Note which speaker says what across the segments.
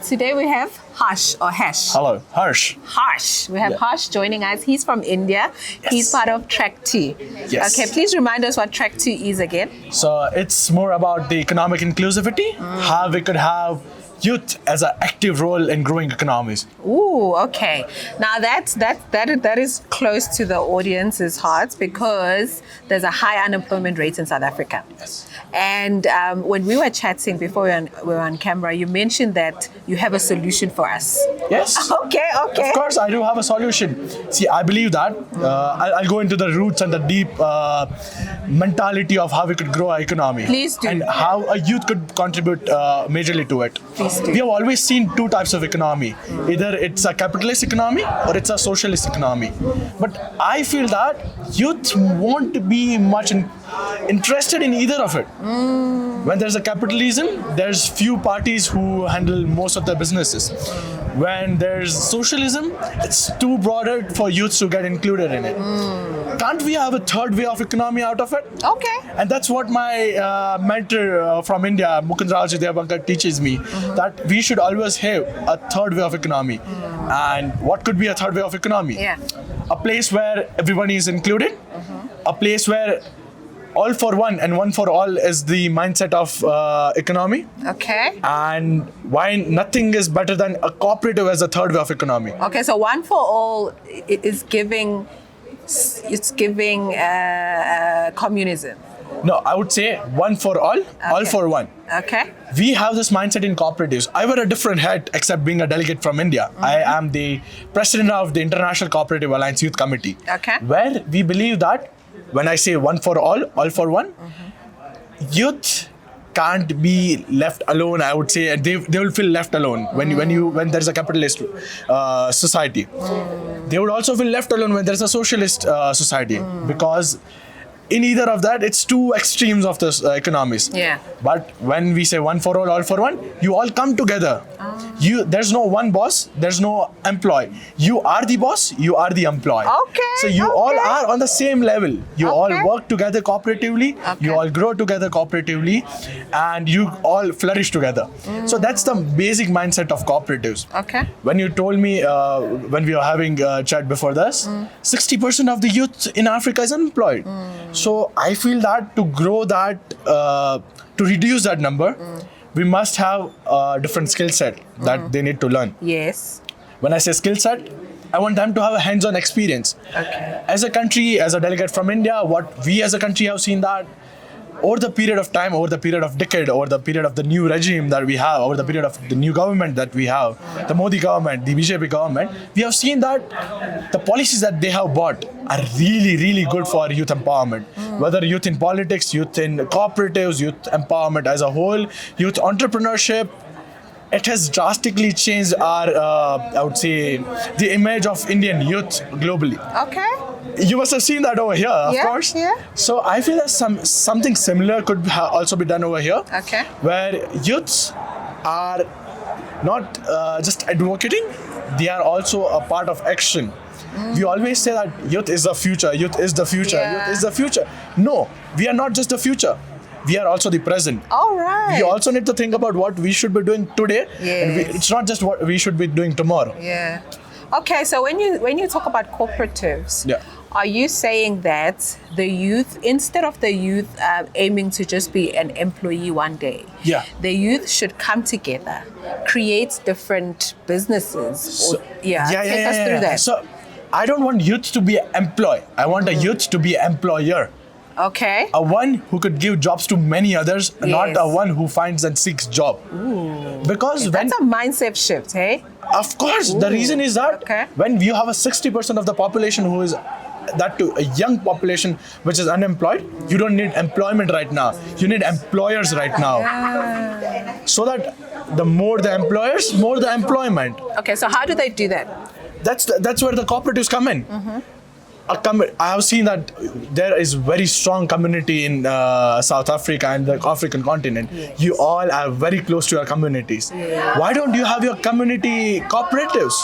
Speaker 1: today we have Harsh or Hash.
Speaker 2: Hello, Harsh.
Speaker 1: Harsh. We have Harsh joining us. He's from India.
Speaker 2: Yes.
Speaker 1: He's part of Track 2.
Speaker 2: Yes.
Speaker 1: Okay, please remind us what Track 2 is again.
Speaker 2: So it's more about the economic inclusivity, how we could have youth as an active role in growing economies.
Speaker 1: Ooh, okay. Now that is close to the audience's hearts because there's a high unemployment rate in South Africa.
Speaker 2: Yes.
Speaker 1: And when we were chatting before we were on camera, you mentioned that you have a solution for us.
Speaker 2: Yes.
Speaker 1: Okay.
Speaker 2: Of course, I do have a solution. See, I believe that. I'll go into the roots and the deep mentality of how we could grow our economy.
Speaker 1: Please do.
Speaker 2: And how a youth could contribute majorly to it.
Speaker 1: Please do.
Speaker 2: We have always seen two types of economy. Either it's a capitalist economy or it's a socialist economy. But I feel that youth won't be much interested in either of it. When there's a capitalism, there's few parties who handle most of the businesses. When there's socialism, it's too broader for youths to get included in it. Can't we have a third way of economy out of it?
Speaker 1: Okay.
Speaker 2: And that's what my mentor from India, Mukund Raj Devankar, teaches me, that we should always have a third way of economy. And what could be a third way of economy?
Speaker 1: Yeah.
Speaker 2: A place where everybody is included, a place where all for one and one for all is the mindset of economy.
Speaker 1: Okay.
Speaker 2: And why nothing is better than a cooperative as a third way of economy.
Speaker 1: Okay, so one for all is giving communism.
Speaker 2: No, I would say one for all for one.
Speaker 1: Okay.
Speaker 2: We have this mindset in cooperatives. I wear a different hat except being a delegate from India. I am the president of the International Cooperative Alliance Youth Committee.
Speaker 1: Okay.
Speaker 2: Where we believe that when I say one for all for one, youth can't be left alone. I would say they will feel left alone when there's a capitalist society. They would also feel left alone when there's a socialist society because in either of that, it's two extremes of the economies.
Speaker 1: Yeah.
Speaker 2: But when we say one for all for one, you all come together. There's no one boss, there's no employee. You are the boss, you are the employee.
Speaker 1: Okay.
Speaker 2: So you all are on the same level. You all
Speaker 1: Okay.
Speaker 2: work together cooperatively, you all grow together cooperatively, and you all flourish together. So that's the basic mindset of cooperatives.
Speaker 1: Okay.
Speaker 2: When you told me, when we were having a chat before this, 60% of the youth in Africa is unemployed. So I feel that to grow that, to reduce that number, we must have a different skill set that they need to learn.
Speaker 1: Yes.
Speaker 2: When I say skill set, I want them to have a hands-on experience.
Speaker 1: Okay.
Speaker 2: As a country, as a delegate from India, what we as a country have seen that over the period of time, over the period of decade, over the period of the new regime that we have, over the period of the new government that we have, the Modi government, the BJP government, we have seen that the policies that they have brought are really, really good for youth empowerment. Whether youth in politics, youth in cooperatives, youth empowerment as a whole, youth entrepreneurship, it has drastically changed our, I would say, the image of Indian youth globally.
Speaker 1: Okay.
Speaker 2: You must have seen that over here, of course.
Speaker 1: Yeah.
Speaker 2: So I feel that something similar could also be done over here.
Speaker 1: Okay.
Speaker 2: Where youths are not just advocating, they are also a part of action. We always say that youth is the future, youth is the future,
Speaker 1: Yeah.
Speaker 2: youth is the future. No, we are not just the future. We are also the present.
Speaker 1: All right.
Speaker 2: We also need to think about what we should be doing today. And
Speaker 1: Yes.
Speaker 2: it's not just what we should be doing tomorrow.
Speaker 1: Yeah. Okay, so when you talk about cooperatives,
Speaker 2: Yeah.
Speaker 1: are you saying that the youth, instead of the youth aiming to just be an employee one day,
Speaker 2: Yeah.
Speaker 1: the youth should come together, create different businesses? Take us through that.
Speaker 2: So I don't want youth to be an employee. I want a youth to be an employer.
Speaker 1: Okay.
Speaker 2: A one who could give jobs to many others, not
Speaker 1: Yes.
Speaker 2: a one who finds and seeks job. Because when,
Speaker 1: That's a mindset shift, hey?
Speaker 2: of course, the reason is that
Speaker 1: Okay.
Speaker 2: when you have a 60% of the population who is that to a young population which is unemployed, you don't need employment right now. You need employers right now. So that the more the employers, more the employment.
Speaker 1: Okay, so how do they do that?
Speaker 2: That's where the cooperatives come in. I have seen that there is very strong community in South Africa and the African continent.
Speaker 1: Yes.
Speaker 2: You all are very close to your communities. Why don't you have your community cooperatives?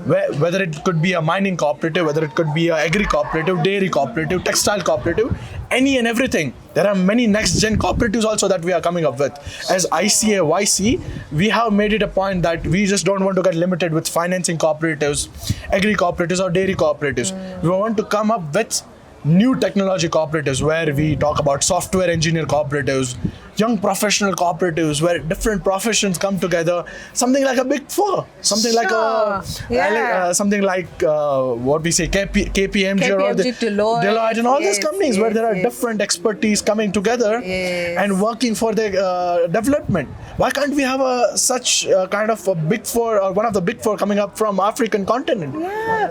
Speaker 2: Whether it could be a mining cooperative, whether it could be a agri cooperative, dairy cooperative, textile cooperative, any and everything. There are many next gen cooperatives also that we are coming up with. As ICA YC, we have made it a point that we just don't want to get limited with financing cooperatives, agri cooperatives or dairy cooperatives. We want to come up with new technology cooperatives where we talk about software engineer cooperatives, young professional cooperatives where different professions come together, something like a big four, something like what we say KPMG or Deloitte and all these companies where there are different expertise coming together and working for the development. Why can't we have such kind of a big four or one of the big four coming up from African continent?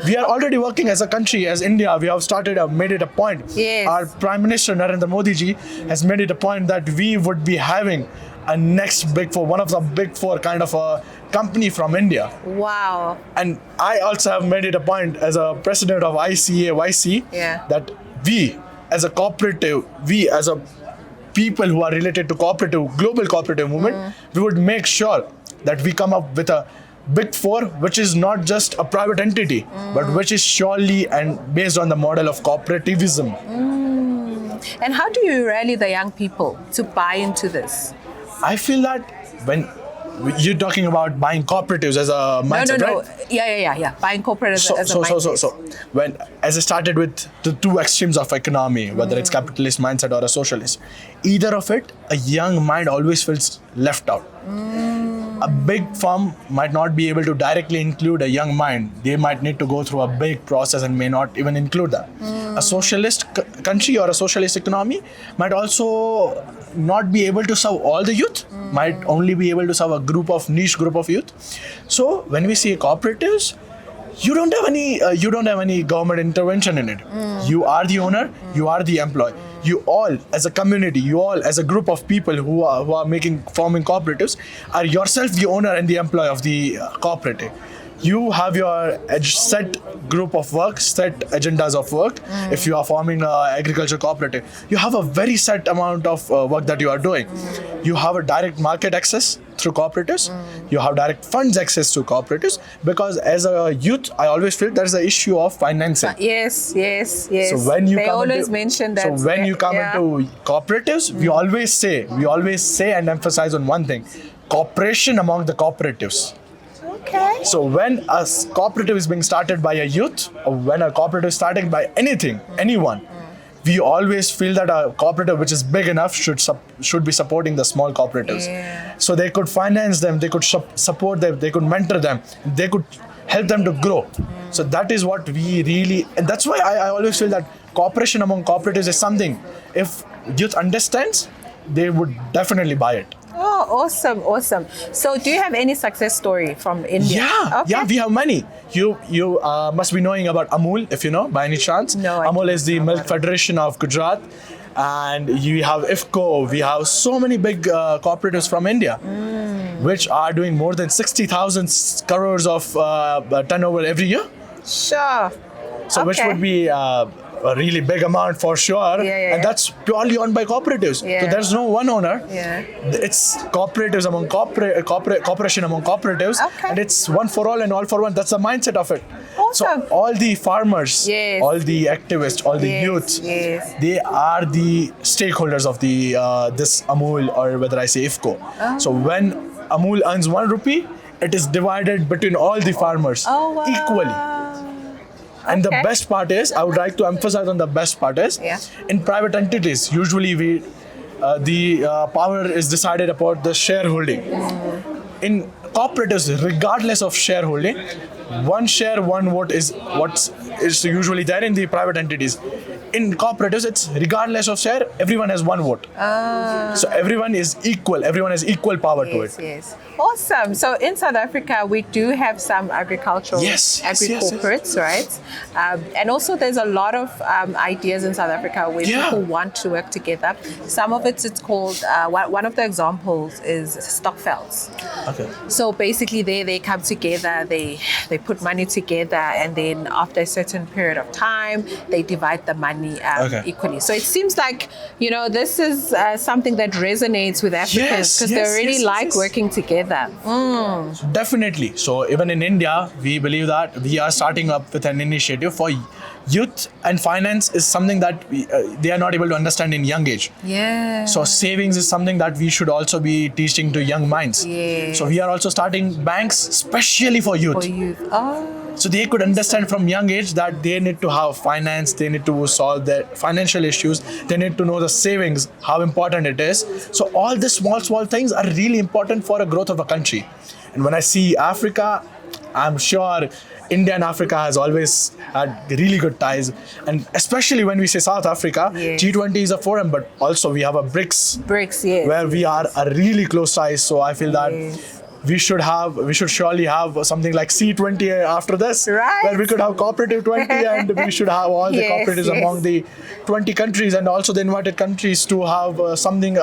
Speaker 2: We are already working as a country, as India. We have made it a point. Our Prime Minister Narendra Modi ji has made it a point that we would be having a next big four, one of the big four kind of a company from India.
Speaker 1: Wow.
Speaker 2: And I also have made it a point as a president of ICA YC that we as a cooperative, we as a people who are related to cooperative, global cooperative movement, we would make sure that we come up with a big four, which is not just a private entity, but which is surely and based on the model of cooperativism.
Speaker 1: And how do you rally the young people to buy into this?
Speaker 2: I feel that when you're talking about buying cooperatives as a mindset, right?
Speaker 1: Yeah. Buying cooperatives as a mindset.
Speaker 2: So when as I started with the two extremes of economy, whether it's capitalist mindset or a socialist, either of it, a young mind always feels left out. A big firm might not be able to directly include a young mind. They might need to go through a big process and may not even include that. A socialist country or a socialist economy might also not be able to serve all the youth, might only be able to serve a niche group of youth. So when we see cooperatives, you don't have any government intervention in it. You are the owner, you are the employee. You all as a community, you all as a group of people who are forming cooperatives are yourself the owner and the employee of the cooperative. You have your set group of work, set agendas of work. If you are forming an agriculture cooperative, you have a very set amount of work that you are doing. You have a direct market access through cooperatives. You have direct funds access to cooperatives, because as a youth, I always feel there is an issue of financing.
Speaker 1: Yes.
Speaker 2: So when you
Speaker 1: mention that.
Speaker 2: So when you come into cooperatives, we always say and emphasize on one thing: cooperation among the cooperatives.
Speaker 1: Okay.
Speaker 2: So when a cooperative is being started by a youth, or when a cooperative is started by anyone, we always feel that a cooperative which is big enough should be supporting the small cooperatives. So they could finance them, they could support them, they could mentor them, they could help them to grow. So that is what we really, and that's why I always feel that cooperation among cooperatives is something, if youth understands, they would definitely buy it.
Speaker 1: Oh, awesome. So do you have any success story from India?
Speaker 2: Yeah, we have many. You must be knowing about Amul, if you know, by any chance.
Speaker 1: No,
Speaker 2: Amul is the Milk Federation of Gujarat. And you have IFCO. We have so many big cooperatives from India, which are doing more than 60,000 crores of turnover every year.
Speaker 1: Sure.
Speaker 2: So which would be a really big amount for sure. And that's purely owned by cooperatives. So there's no one owner. It's cooperatives among cooperation among cooperatives. And it's one for all and all for one. That's the mindset of it.
Speaker 1: Awesome.
Speaker 2: So all the farmers, all the activists, all the youths, they are the stakeholders of the this Amul, or whether I say IFCO. So when Amul earns 1 rupee, it is divided between all the farmers equally. And the best part is, I would like to emphasize on the best part is, in private entities, usually the power is decided about the shareholding. In cooperatives, regardless of shareholding, one share, one vote is what is usually there in the private entities. In cooperatives, it's regardless of share, everyone has one vote. So everyone is equal. Everyone has equal power to it.
Speaker 1: Yes. Awesome. So in South Africa, we do have some agricultural agri-corporates, right? And also there's a lot of ideas in South Africa where people want to work together. Some of it's called, one of the examples is Stokvels.
Speaker 2: Okay.
Speaker 1: So basically they come together, they put money together, and then after a certain period of time, they divide the money equally. So it seems like, this is something that resonates with Africans because they really like working together.
Speaker 2: Definitely. So even in India, we believe that we are starting up with an initiative for youth, and finance is something that they are not able to understand in young age.
Speaker 1: Yeah.
Speaker 2: So savings is something that we should also be teaching to young minds.
Speaker 1: Yes.
Speaker 2: So we are also starting banks especially for youth. So they could understand from young age that they need to have finance, they need to solve their financial issues, they need to know the savings, how important it is. So all these small things are really important for a growth of a country. And when I see Africa, I'm sure India and Africa has always had really good ties. And especially when we say South Africa, G20 is a forum, but also we have a BRICS, where we are a really close ties. So I feel that we should surely have something like C20 after this, where we could have Cooperative 20 and we should have all the cooperatives among the 20 countries and also the invited countries to have a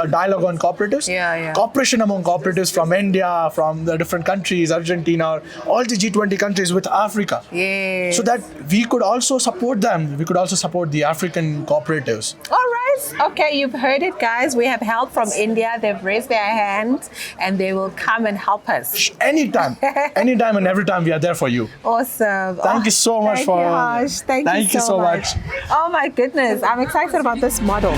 Speaker 2: dialogue on cooperatives. Cooperation among cooperatives from India, from the different countries, Argentina, all the G20 countries with Africa. So that we could also support them. We could also support the African cooperatives.
Speaker 1: All right. Okay, you've heard it, guys. We have help from India. They've raised their hand and they will come and help us.
Speaker 2: Anytime and every time we are there for you.
Speaker 1: Awesome.
Speaker 2: Thank you so much
Speaker 1: Thank you, Harsh. Thank you so much. Oh my goodness. I'm excited about this model.